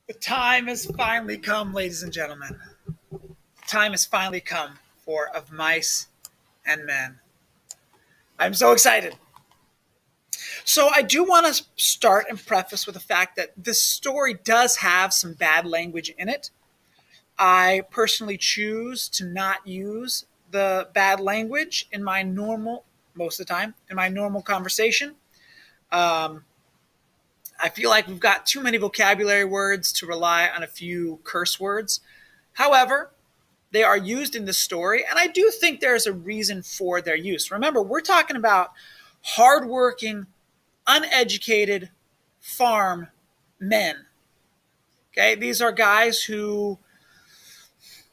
The time has finally come, ladies and gentlemen. The time has finally come for Of Mice and Men. I'm so excited. So, I do want to start and preface with the fact that this story does have some bad language in it. I personally choose to not use the bad language in my normal, most of the time, in my normal conversation. Um, I feel like we've got too many vocabulary words to rely on a few curse words. However, they are used in the story, and I do think there's a reason for their use. Remember, we're talking about hardworking, uneducated farm men. Okay, these are guys who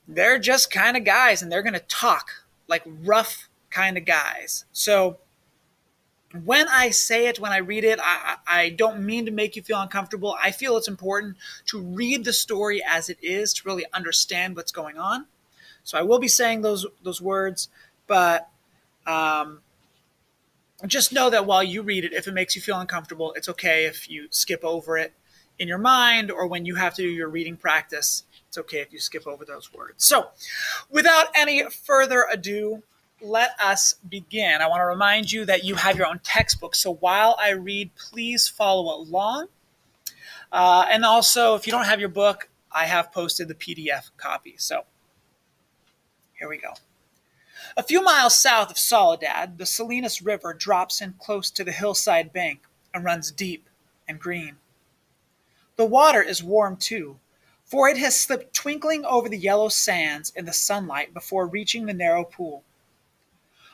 they're just kind of guys, and they're going to talk like rough kind of guys. So when I say it, when I read it, I don't mean to make you feel uncomfortable. I feel it's important to read the story as it is to really understand what's going on. So I will be saying those words, but just know that while you read it, if it makes you feel uncomfortable, it's okay if you skip over it in your mind, or when you have to do your reading practice, it's okay if you skip over those words. So without any further ado, let us begin. I want to remind you that you have your own textbook. So while I read, please follow along. And also, if you don't have your book, I have posted the PDF copy. So here we go. A few miles south of Soledad, the Salinas River drops in close to the hillside bank and runs deep and green. The water is warm too, for it has slipped twinkling over the yellow sands in the sunlight before reaching the narrow pool.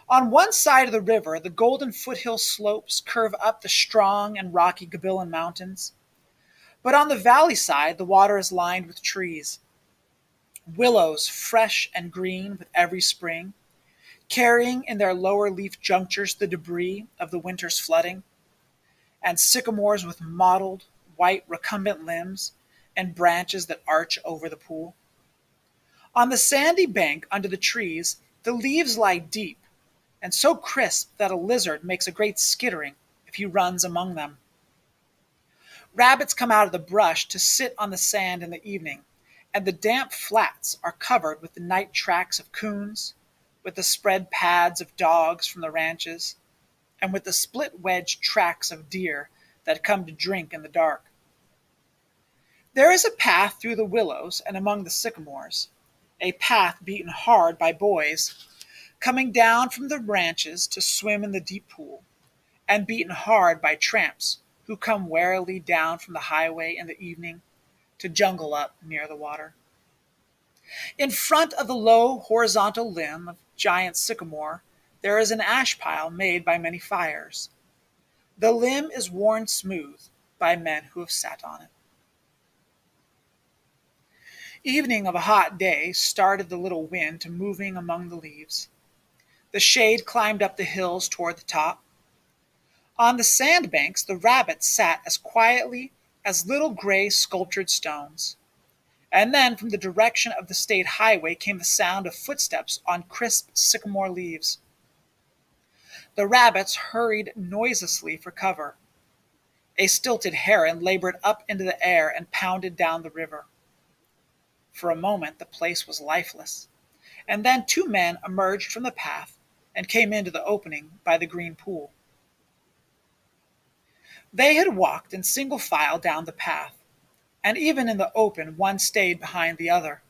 On one side of the river, the golden foothill slopes curve up the strong and rocky Gabilan Mountains. But on the valley side, the water is lined with trees. Willows, fresh and green with every spring, carrying in their lower leaf junctures the debris of the winter's flooding, and sycamores with mottled, white, recumbent limbs and branches that arch over the pool. On the sandy bank under the trees, the leaves lie deep, and so crisp that a lizard makes a great skittering if he runs among them. Rabbits come out of the brush to sit on the sand in the evening, and the damp flats are covered with the night tracks of coons, with the spread pads of dogs from the ranches, and with the split-wedged tracks of deer that come to drink in the dark. There is a path through the willows and among the sycamores, a path beaten hard by boys coming down from the ranches to swim in the deep pool, and beaten hard by tramps who come warily down from the highway in the evening to jungle up near the water. In front of the low horizontal limb of giant sycamore, there is an ash pile made by many fires. The limb is worn smooth by men who have sat on it. Evening of a hot day started the little wind to moving among the leaves. The shade climbed up the hills toward the top. On the sandbanks, the rabbits sat as quietly as little gray sculptured stones. And then from the direction of the state highway came the sound of footsteps on crisp sycamore leaves. The rabbits hurried noiselessly for cover. A stilted heron labored up into the air and pounded down the river. For a moment the place was lifeless, and then two men emerged from the path and came into the opening by the green pool. They had walked in single file down the path, and even in the open one stayed behind the other.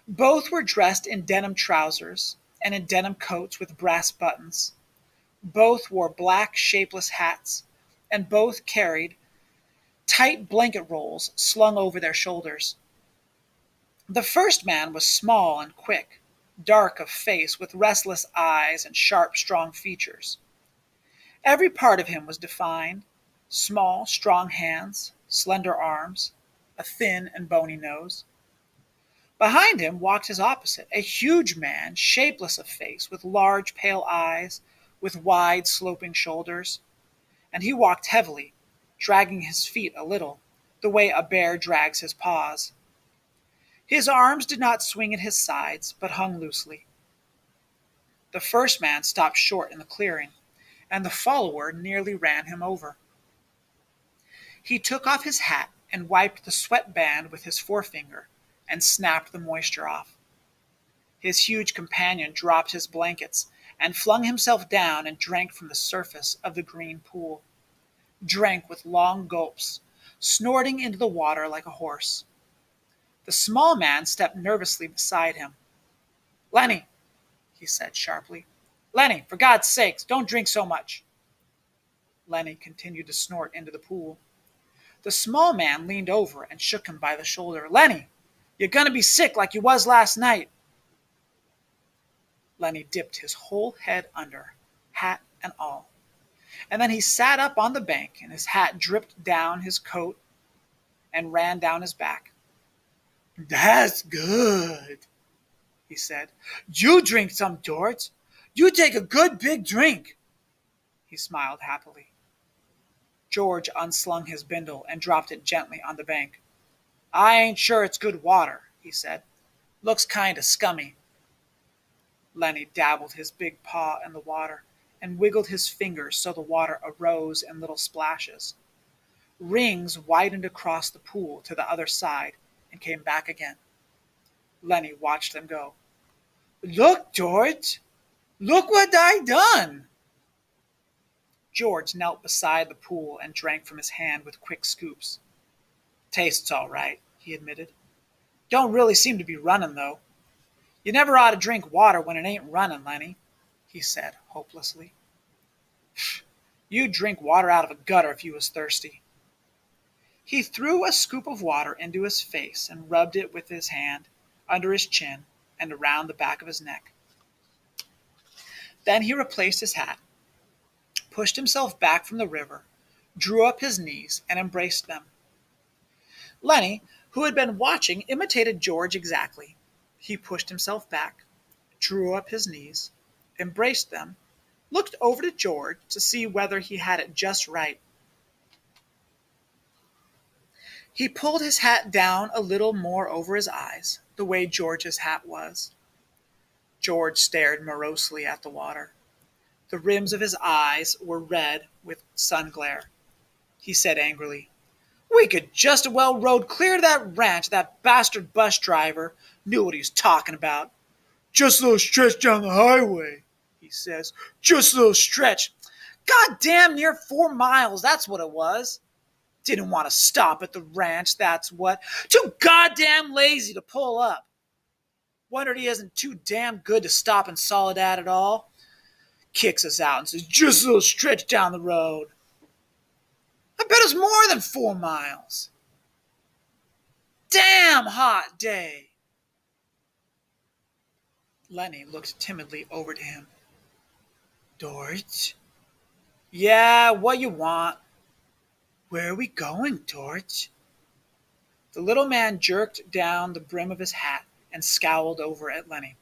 Both were dressed in denim trousers and in denim coats with brass buttons. Both wore black shapeless hats, and both carried tight blanket rolls slung over their shoulders. The first man was small and quick, dark of face, with restless eyes and sharp, strong features. Every part of him was defined: small, strong hands, slender arms, a thin and bony nose. Behind him walked his opposite, a huge man, shapeless of face, with large, pale eyes, with wide, sloping shoulders. And he walked heavily, dragging his feet a little, the way a bear drags his paws. His arms did not swing at his sides, but hung loosely. The first man stopped short in the clearing, and the follower nearly ran him over. He took off his hat and wiped the sweatband with his forefinger and snapped the moisture off. His huge companion dropped his blankets and flung himself down and drank from the surface of the green pool. Drank with long gulps, snorting into the water like a horse. The small man stepped nervously beside him. "Lenny," he said sharply. "Lenny, for God's sakes, don't drink so much." Lenny continued to snort into the pool. The small man leaned over and shook him by the shoulder. "Lenny, you're going to be sick like you was last night." Lenny dipped his whole head under, hat and all. And then he sat up on the bank, and his hat dripped down his coat and ran down his back. "That's good," he said. "You drink some, George. You take a good big drink." He smiled happily. George unslung his bindle and dropped it gently on the bank. "I ain't sure it's good water," he said. "Looks kind of scummy." Lenny dabbled his big paw in the water and wiggled his fingers so the water arose in little splashes. Rings widened across the pool to the other side and came back again. Lenny watched them go. "Look, George! Look what I done!" George knelt beside the pool and drank from his hand with quick scoops. "Tastes all right," he admitted. "Don't really seem to be running, though. You never ought to drink water when it ain't running, Lenny," he said hopelessly. "You'd drink water out of a gutter if you was thirsty." He threw a scoop of water into his face and rubbed it with his hand under his chin and around the back of his neck. Then he replaced his hat, pushed himself back from the river, drew up his knees, and embraced them. Lenny, who had been watching, imitated George exactly. He pushed himself back, drew up his knees, embraced them, looked over to George to see whether he had it just right. He pulled his hat down a little more over his eyes, the way George's hat was. George stared morosely at the water. The rims of his eyes were red with sun glare. He said angrily, "We could just as well rode clear to that ranch. That bastard bus driver knew what he was talking about. 'Just a little stretch down the highway,' he says. 'Just a little stretch.' God damn near 4 miles, that's what it was. Didn't want to stop at the ranch, that's what. Too goddamn lazy to pull up. Wondered he isn't too damn good to stop in Soledad at all. Kicks us out and says, 'Just a little stretch down the road.' I bet it's more than 4 miles. Damn hot day." Lenny looked timidly over to him. "George?" "Yeah, what you want?" "Where are we going, George?" The little man jerked down the brim of his hat and scowled over at Lenny.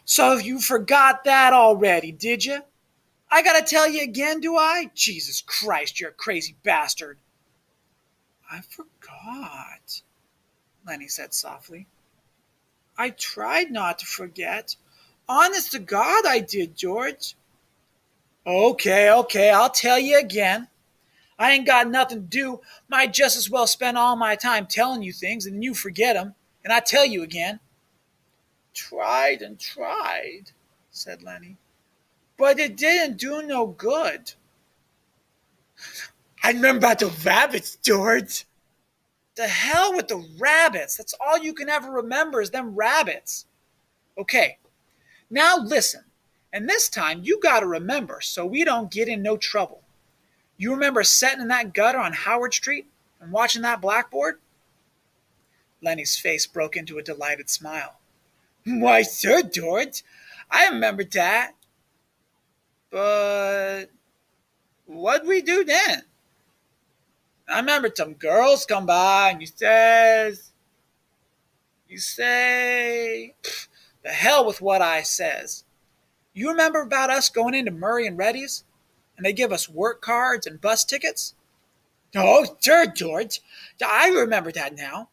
"So you forgot that already, did you? I gotta tell you again, do I? Jesus Christ, you're a crazy bastard." "I forgot," Lenny said softly. "I tried not to forget. Honest to God, I did, George." Okay, I'll tell you again. I ain't got nothing to do. Might just as well spend all my time telling you things and you forget them. And I tell you again." "Tried and tried," said Lenny. "But it didn't do no good." "I remember about the rabbits, George." "The hell with the rabbits. That's all you can ever remember is them rabbits." "Okay, now listen. And this time you got to remember so we don't get in no trouble. You remember sitting in that gutter on Howard Street and watching that blackboard?" Lenny's face broke into a delighted smile. "Why, sir, George, I remember that. But what'd we do then?" "I remember some girls come by and you say, the hell with what I says. You remember about us going into Murray and Reddy's and they give us work cards and bus tickets?" "Oh, sure, George. I remember that now."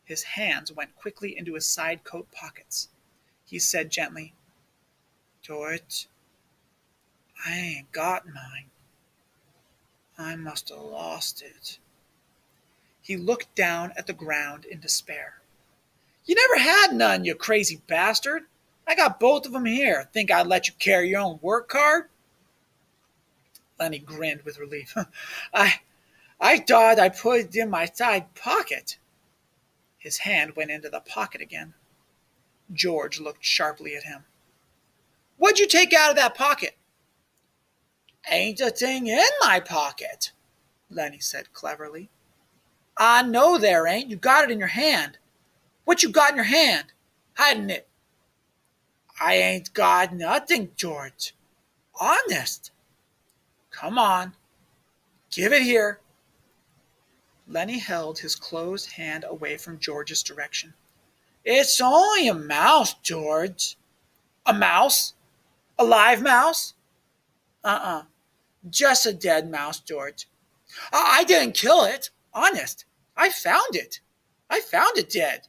His hands went quickly into his side coat pockets. He said gently, "George, I ain't got mine. I must have lost it." He looked down at the ground in despair. You never had none, you crazy bastard. I got both of them here. Think I'd let you carry your own work card? Lenny grinned with relief. I thought I put it in my side pocket. His hand went into the pocket again. George looked sharply at him. What'd you take out of that pocket? Ain't a thing in my pocket, Lenny said cleverly. I know there ain't. You got it in your hand. What you got in your hand? Hiding it. I ain't got nothing, George. Honest. Come on. Give it here. Lenny held his closed hand away from George's direction. It's only a mouse, George. A mouse? A live mouse? Uh-uh. Just a dead mouse, George. I didn't kill it. Honest. I found it. I found it dead.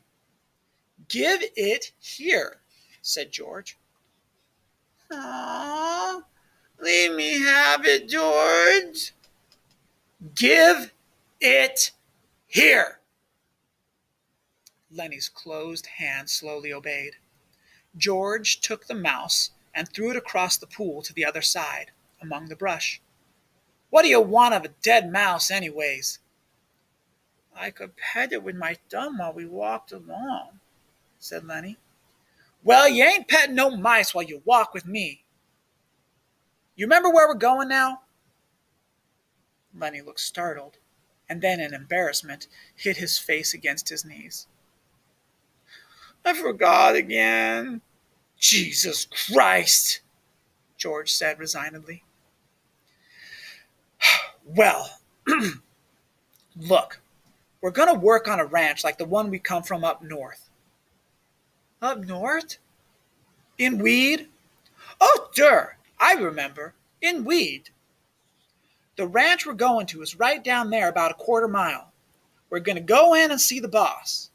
Give it here, said George. Aww. Leave me have it, George. Give it here. Lenny's closed hand slowly obeyed. George took the mouse and threw it across the pool to the other side, among the brush. What do you want of a dead mouse, anyways? I could pet it with my thumb while we walked along, said Lenny. Well, you ain't petting no mice while you walk with me. You remember where we're going now? Lenny looked startled, and then in embarrassment hid his face against his knees. I forgot again. Jesus Christ, George said resignedly. Well, look, we're going to work on a ranch like the one we come from up north. Up north? In Weed? Oh, sure, I remember. In Weed. The ranch we're going to is right down there about a quarter mile. We're going to go in and see the boss.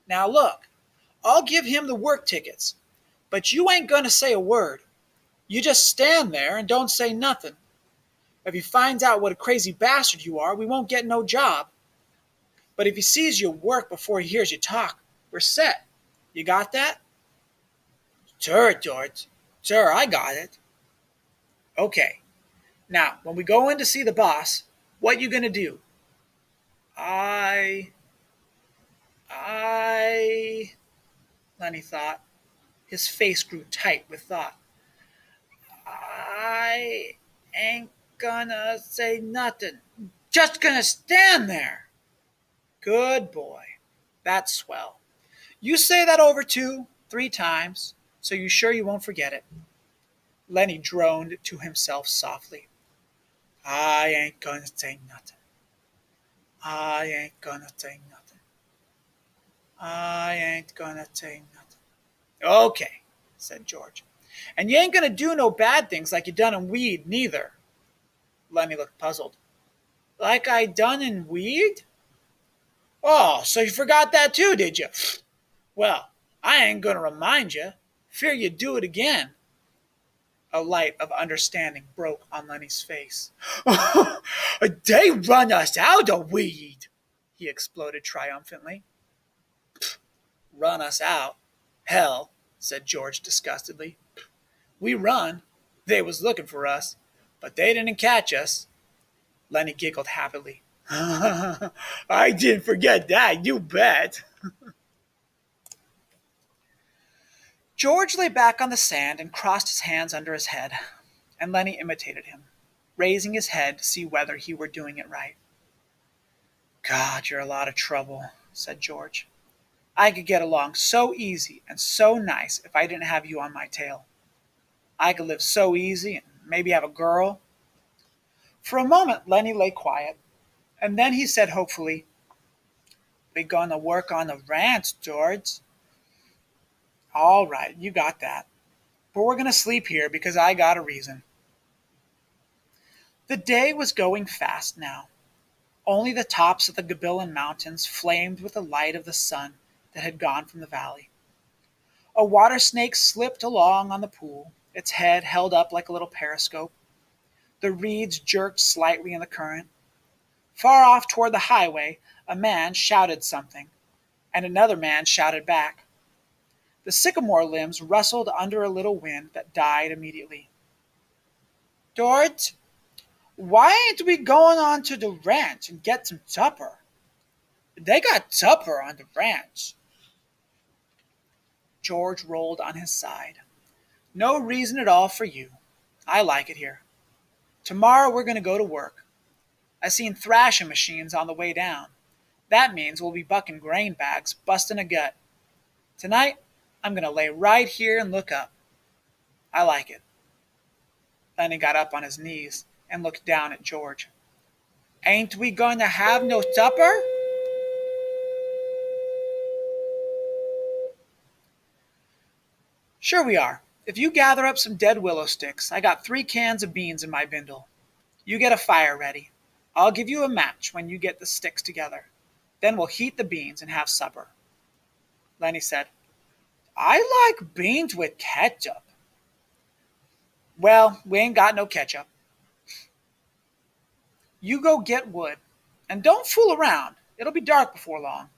Now look, I'll give him the work tickets, but you ain't going to say a word. You just stand there and don't say nothing. If he finds out what a crazy bastard you are, we won't get no job. But if he sees you work before he hears you talk, we're set. You got that? Sure, George. Sure, I got it. Okay. Now, when we go in to see the boss, what you gonna do? Lenny thought. His face grew tight with thought. I ain't gonna say nothing. Just gonna stand there. Good boy. That's swell. You say that over 2, 3 times, so you sure you won't forget it. Lenny droned to himself softly. I ain't gonna say nothing. I ain't gonna say nothing. I ain't gonna say nothing. Okay, said George. And you ain't gonna do no bad things like you done in Weed, neither. Lenny looked puzzled. Like I done in Weed? Oh, so you forgot that too, did you? Well, I ain't gonna remind you. Fear you do it again. A light of understanding broke on Lenny's face. They run us out of Weed, he exploded triumphantly. Run us out? Hell, said George disgustedly. We run. They was looking for us, but they didn't catch us. Lenny giggled happily. I didn't forget that, you bet. George lay back on the sand and crossed his hands under his head, and Lenny imitated him, raising his head to see whether he were doing it right. God, you're a lot of trouble, said George. I could get along so easy and so nice if I didn't have you on my tail. I could live so easy and maybe have a girl. For a moment, Lenny lay quiet, and then he said hopefully, "We gonna work on the ranch, George." All right, you got that. But we're gonna sleep here because I got a reason. The day was going fast now. Only the tops of the Gabilan Mountains flamed with the light of the sun that had gone from the valley. A water snake slipped along on the pool, its head held up like a little periscope. The reeds jerked slightly in the current. Far off toward the highway, A man shouted something, and another man shouted back. The sycamore limbs rustled under a little wind that died immediately. "George, why ain't we going on to the ranch and get some supper? They got supper on the ranch." George rolled on his side. "No reason at all for you. I like it here. Tomorrow we're going to go to work. I seen thrashing machines on the way down. That means we'll be bucking grain bags, busting a gut. Tonight, I'm going to lay right here and look up. I like it." Lenny got up on his knees and looked down at George. "Ain't we going to have no supper?" "Sure we are. If you gather up some dead willow sticks, I got 3 cans of beans in my bindle. You get a fire ready. I'll give you a match when you get the sticks together. Then we'll heat the beans and have supper." Lenny said, "I like beans with ketchup." "Well, we ain't got no ketchup. You go get wood, and don't fool around. It'll be dark before long."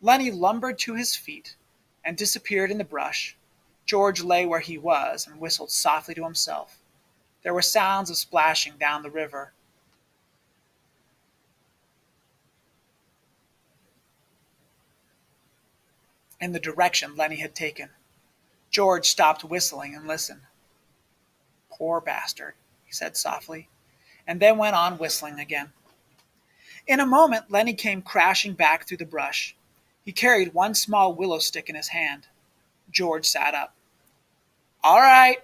Lenny lumbered to his feet and disappeared in the brush. George lay where he was and whistled softly to himself. There were sounds of splashing down the river. In the direction Lenny had taken. George stopped whistling and listened. "Poor bastard," he said softly, and then went on whistling again. In a moment, Lenny came crashing back through the brush. He carried one small willow stick in his hand. George sat up. "All right,"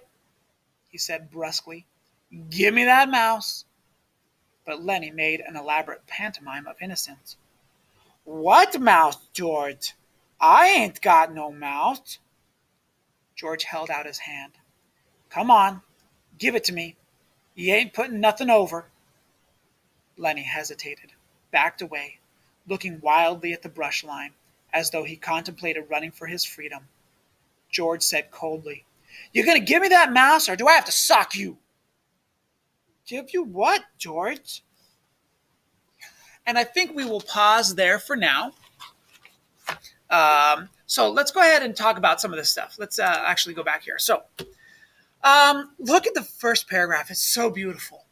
he said brusquely. "Give me that mouse." But Lenny made an elaborate pantomime of innocence. "What mouse, George? I ain't got no mouse." George held out his hand. "Come on, give it to me. You ain't putting nothing over." Lenny hesitated, backed away, looking wildly at the brush line, as though he contemplated running for his freedom. George said coldly, "You going to give me that mouse, or do I have to sock you?" "Give you what, George?" And I think we will pause there for now. So let's go ahead and talk about some of this stuff. Let's actually go back here. So look at the first paragraph. It's so beautiful.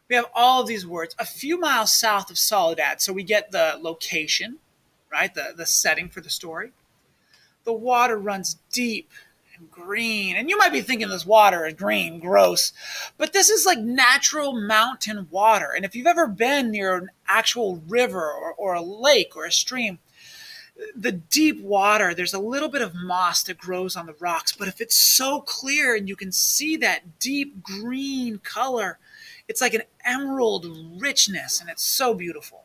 We have all of these words. A few miles south of Soledad. So we get the location, right? The setting for the story. The water runs deep and green. And you might be thinking this water is green, gross. But this is like natural mountain water. And if you've ever been near an actual river or a lake or a stream, the deep water, there's a little bit of moss that grows on the rocks. But if it's so clear and you can see that deep green color, it's like an emerald richness, and it's so beautiful.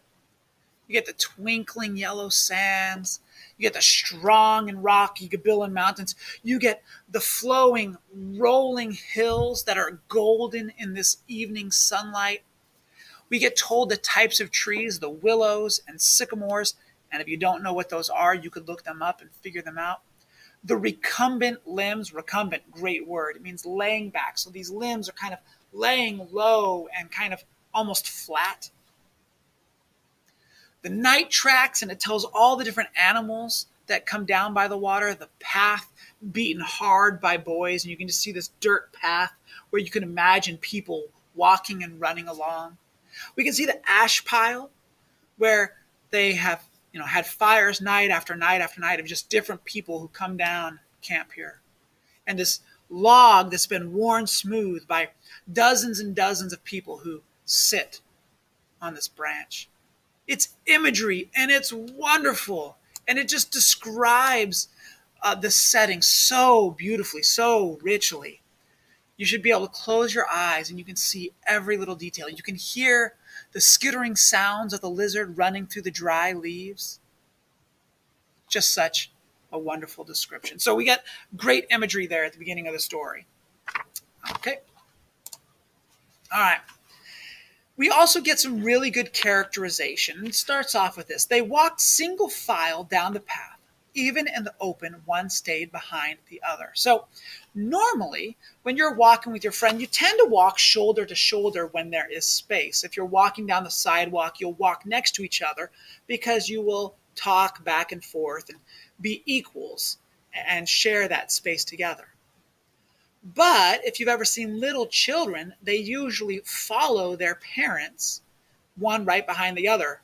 You get the twinkling yellow sands. You get the strong and rocky Gabilan Mountains. You get the flowing, rolling hills that are golden in this evening sunlight. We get told the types of trees, the willows and sycamores, and if you don't know what those are, you could look them up and figure them out. The recumbent limbs, recumbent, great word. It means laying back. So these limbs are kind of laying low and kind of almost flat. The night tracks, and it tells all the different animals that come down by the water, the path beaten hard by boys, and you can just see this dirt path where you can imagine people walking and running along. We can see the ash pile where they have had fires night after night after night of just different people who come down, camp here. And this log that's been worn smooth by dozens and dozens of people who sit on this branch. It's imagery, and it's wonderful. And it just describes the setting so beautifully, so richly. You should be able to close your eyes, and you can see every little detail. You can hear the skittering sounds of the lizard running through the dry leaves. Just such a wonderful description. So we get great imagery there at the beginning of the story. Okay. All right. We also get some really good characterization. It starts off with this. They walked single file down the path. even in the open, one stayed behind the other. So normally, when you're walking with your friend, you tend to walk shoulder to shoulder when there is space. If you're walking down the sidewalk, you'll walk next to each other because you will talk back and forth and be equals and share that space together. But if you've ever seen little children, they usually follow their parents, one right behind the other.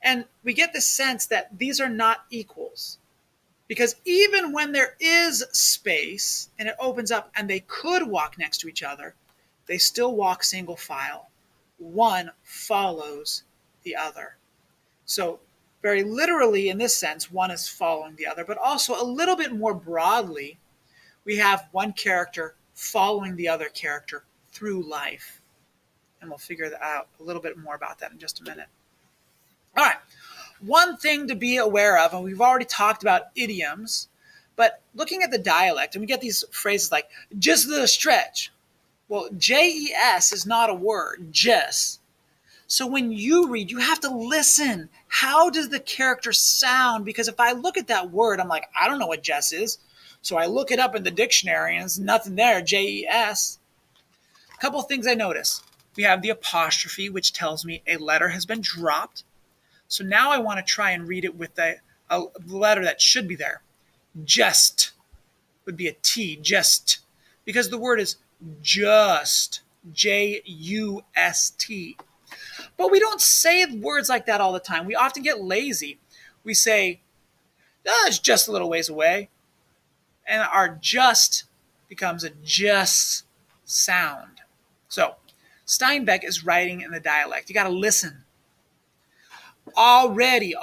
And we get the sense that these are not equals. Because even when there is space and it opens up and they could walk next to each other, they still walk single file. One follows the other. So very literally in this sense, one is following the other, but also a little bit more broadly, we have one character following the other character through life. And we'll figure out a little bit more about that in just a minute. All right. One thing to be aware of, and we've already talked about idioms, but looking at the dialect, and we get these phrases like, just a little stretch. Well, J-E-S is not a word, just. So when you read, you have to listen. How does the character sound? Because if I look at that word, I'm like, I don't know what just is. So I look it up in the dictionary, and there's nothing there, J-E-S. A couple of things I notice. We have the apostrophe, which tells me a letter has been dropped. So now I want to try and read it with a letter that should be there. Just would be a T, just. Because the word is just, J-U-S-T. But we don't say words like that all the time. We often get lazy. We say, it's just a little ways away. And our just becomes a just sound. So Steinbeck is writing in the dialect. You got to listen. Already,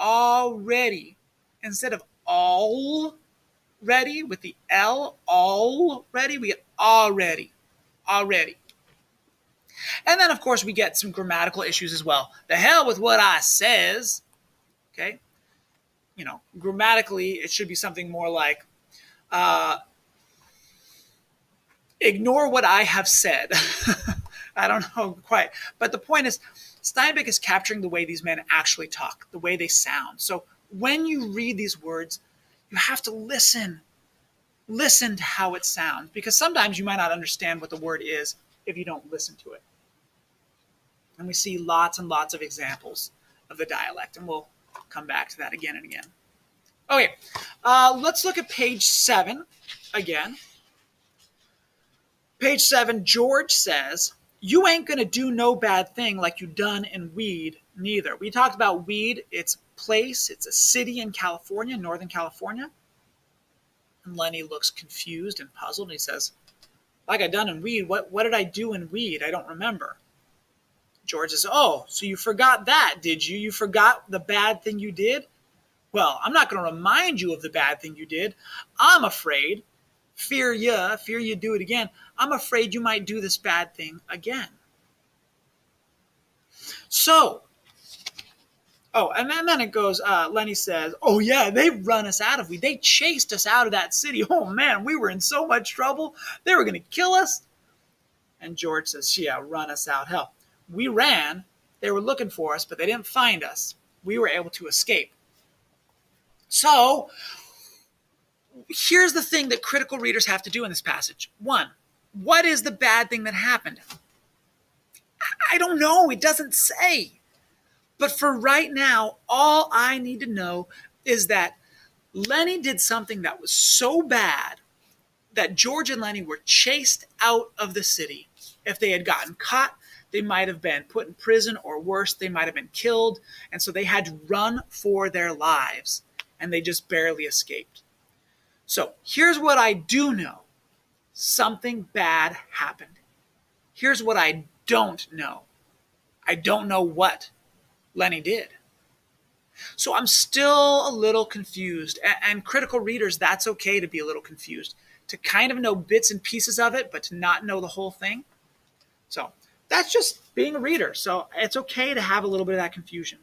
instead of already with the L, already, we get already. And then, of course, we get some grammatical issues as well. The hell with what I says, okay? You know, grammatically, it should be something more like, ignore what I have said. I don't know quite. But the point is, Steinbeck is capturing the way these men actually talk, the way they sound. So when you read these words, you have to listen. Listen to how it sounds, because sometimes you might not understand what the word is if you don't listen to it. And we see lots and lots of examples of the dialect, and we'll come back to that again and again. Okay, let's look at page 7 again. Page 7, George says, you ain't going to do no bad thing like you done in Weed, neither. We talked about Weed. It's a place. It's a city in California, Northern California. And Lenny looks confused and puzzled. And he says, like I done in Weed, what did I do in Weed? I don't remember. George says, oh, so you forgot that, did you? You forgot the bad thing you did? Well, I'm not going to remind you of the bad thing you did. I'm afraid, fear you do it again. I'm afraid you might do this bad thing again. So, and then it goes, Lenny says, oh yeah, they run us out of Weed. They chased us out of that city. Oh man, we were in so much trouble. They were going to kill us. And George says, yeah, run us out. Hell, we ran. They were looking for us, but they didn't find us. We were able to escape. So, here's the thing that critical readers have to do in this passage. 1, what is the bad thing that happened? I don't know. It doesn't say. But for right now, all I need to know is that Lenny did something that was so bad that George and Lenny were chased out of the city. If they had gotten caught, they might have been put in prison, or worse, they might have been killed. And so they had to run for their lives, and they just barely escaped. So here's what I do know. Something bad happened. Here's what I don't know. I don't know what Lenny did. So I'm still a little confused. And critical readers, that's okay to be a little confused. To kind of know bits and pieces of it, but to not know the whole thing. So that's just being a reader. So it's okay to have a little bit of that confusion.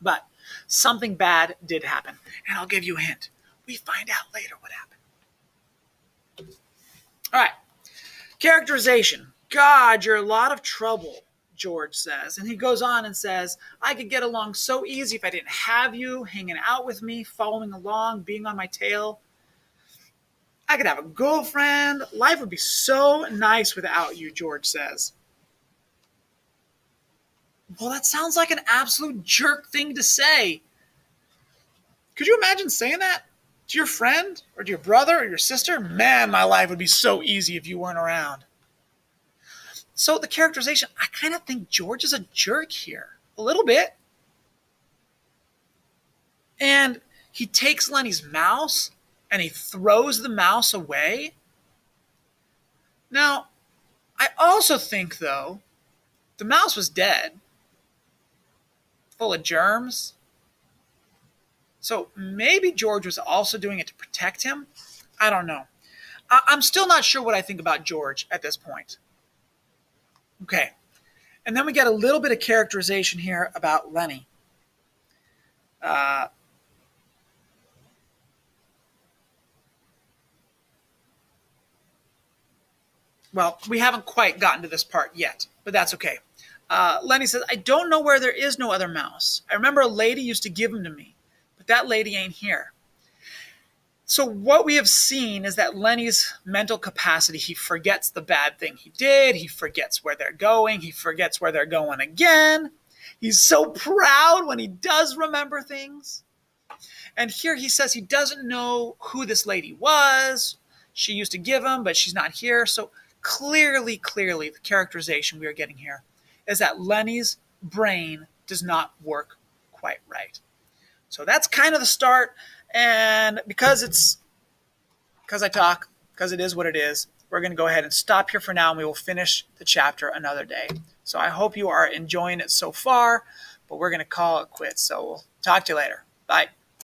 But something bad did happen. And I'll give you a hint. We find out later what happened. All right. Characterization. God, you're a lot of trouble. George says. And he goes on and says, I could get along so easy if I didn't have you hanging out with me, following along, being on my tail. I could have a girlfriend. Life would be so nice without you, George says. Well, that sounds like an absolute jerk thing to say. Could you imagine saying that to your friend or to your brother or your sister? Man, my life would be so easy if you weren't around. So the characterization, I kind of think George is a jerk here. A little bit. And he takes Lenny's mouse and he throws the mouse away. Now, I also think, though, the mouse was dead. Full of germs. So maybe George was also doing it to protect him. I don't know. I'm still not sure what I think about George at this point. Okay. And then we get a little bit of characterization here about Lenny. Well, we haven't quite gotten to this part yet, but that's okay. Lenny says, I don't know where there is no other mouse. I remember a lady used to give him to me, but that lady ain't here. So what we have seen is that Lenny's mental capacity, he forgets the bad thing he did. He forgets where they're going. He forgets where they're going again. He's so proud when he does remember things. And here he says he doesn't know who this lady was. She used to give him, but she's not here. So clearly, the characterization we are getting here is that Lenny's brain does not work quite right. So that's kind of the start. And because it is what it is, we're going to go ahead and stop here for now, and we will finish the chapter another day. So I hope you are enjoying it so far, but we're going to call it quits. So we'll talk to you later. Bye.